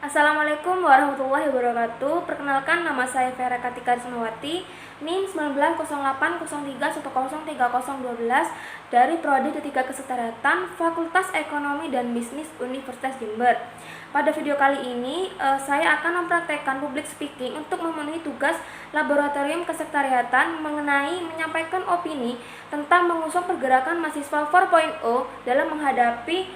Assalamualaikum warahmatullahi wabarakatuh. Perkenalkan, nama saya Vera Katika Rismawati, NIM 190803103012 dari Prodi Ketiga Kesetarataan Fakultas Ekonomi dan Bisnis Universitas Jember. Pada video kali ini, saya akan mempraktekkan public speaking untuk memenuhi tugas laboratorium kesekretariatan mengenai menyampaikan opini tentang mengusung pergerakan mahasiswa 4.0 dalam menghadapi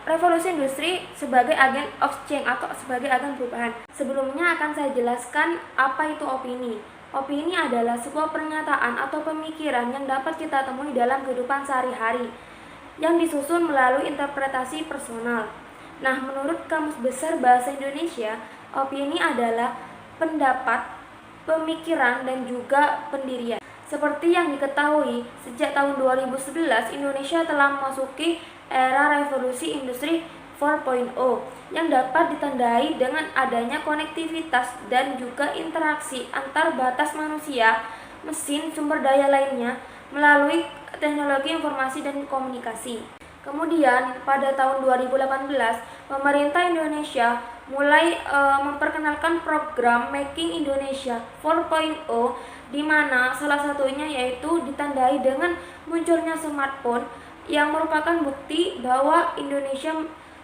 revolusi industri sebagai agen of change atau sebagai agen perubahan. Sebelumnya akan saya jelaskan apa itu opini. Opini adalah sebuah pernyataan atau pemikiran yang dapat kita temui dalam kehidupan sehari-hari yang disusun melalui interpretasi personal. Nah, menurut Kamus Besar Bahasa Indonesia, opini adalah pendapat, pemikiran, dan juga pendirian. Seperti yang diketahui, sejak tahun 2011 Indonesia telah memasuki era revolusi industri 4.0 yang dapat ditandai dengan adanya konektivitas dan juga interaksi antar batas manusia, mesin, sumber daya lainnya melalui teknologi informasi dan komunikasi. Kemudian pada tahun 2018 pemerintah Indonesia mulai memperkenalkan program Making Indonesia 4.0 di mana salah satunya yaitu ditandai dengan munculnya smartphone yang merupakan bukti bahwa Indonesia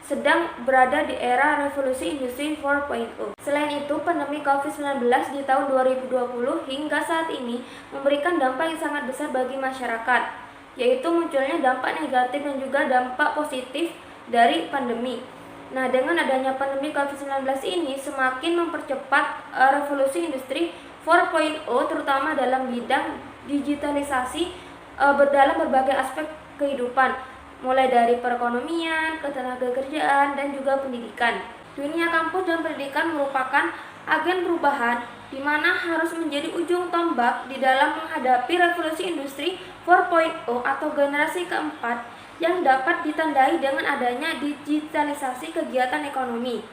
sedang berada di era revolusi industri 4.0. Selain itu, pandemi COVID-19 di tahun 2020 hingga saat ini memberikan dampak yang sangat besar bagi masyarakat, yaitu munculnya dampak negatif dan juga dampak positif dari pandemi. Nah, dengan adanya pandemi COVID-19 ini semakin mempercepat revolusi industri 4.0 terutama dalam bidang digitalisasi dalam berbagai aspek kehidupan, mulai dari perekonomian, ketenagakerjaan, dan juga pendidikan. Dunia kampus dan pendidikan merupakan agen perubahan di mana harus menjadi ujung tombak di dalam menghadapi revolusi industri 4.0 atau generasi keempat yang dapat ditandai dengan adanya digitalisasi kegiatan ekonomi.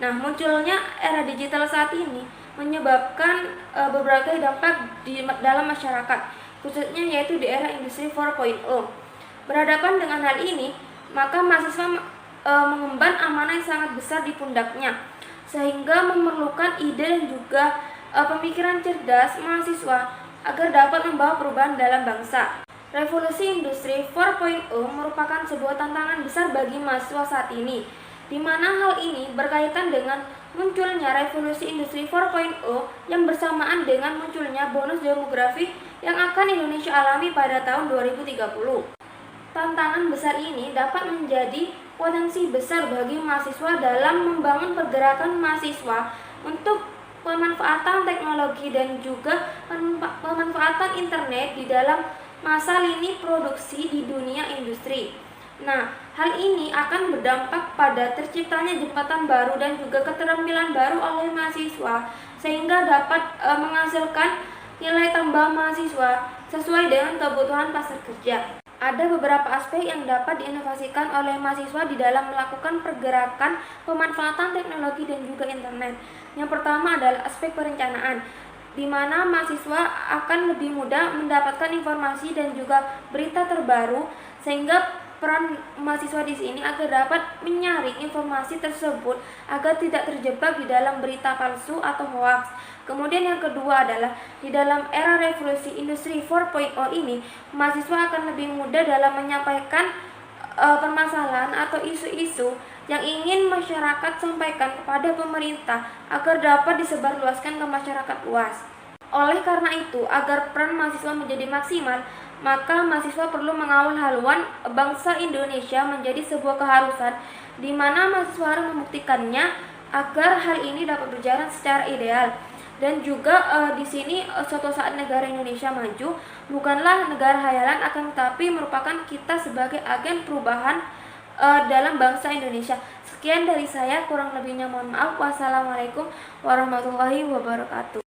Nah, munculnya era digital saat ini menyebabkan berbagai dampak di dalam masyarakat, khususnya yaitu di era industri 4.0. Berhadapan dengan hal ini, maka mahasiswa mengemban amanah yang sangat besar di pundaknya, sehingga memerlukan ide dan juga pemikiran cerdas mahasiswa agar dapat membawa perubahan dalam bangsa. Revolusi industri 4.0 merupakan sebuah tantangan besar bagi mahasiswa saat ini, di mana hal ini berkaitan dengan munculnya revolusi industri 4.0 yang bersamaan dengan munculnya bonus demografi yang akan Indonesia alami pada tahun 2030. Tantangan besar ini dapat menjadi potensi besar bagi mahasiswa dalam membangun pergerakan mahasiswa untuk pemanfaatan teknologi dan juga pemanfaatan internet di dalam masa lini produksi di dunia industri. Nah, hal ini akan berdampak pada terciptanya jembatan baru dan juga keterampilan baru oleh mahasiswa sehingga dapat menghasilkan nilai tambah mahasiswa sesuai dengan kebutuhan pasar kerja. Ada beberapa aspek yang dapat diinovasikan oleh mahasiswa di dalam melakukan pergerakan pemanfaatan teknologi dan juga internet. Yang pertama adalah aspek perencanaan, di mana mahasiswa akan lebih mudah mendapatkan informasi dan juga berita terbaru, sehingga peran mahasiswa di sini agar dapat menyaring informasi tersebut agar tidak terjebak di dalam berita palsu atau hoax. Kemudian yang kedua adalah di dalam era revolusi industri 4.0 ini, mahasiswa akan lebih mudah dalam menyampaikan permasalahan atau isu-isu yang ingin masyarakat sampaikan kepada pemerintah agar dapat disebarluaskan ke masyarakat luas. Oleh karena itu, agar peran mahasiswa menjadi maksimal, maka mahasiswa perlu mengawal haluan bangsa Indonesia menjadi sebuah keharusan di mana mahasiswa harus membuktikannya agar hal ini dapat berjalan secara ideal. Dan juga di sini suatu saat negara Indonesia maju bukanlah negara hayalan, akan tetapi merupakan kita sebagai agen perubahan dalam bangsa Indonesia. Sekian dari saya, kurang lebihnya mohon maaf. Wassalamualaikum warahmatullahi wabarakatuh.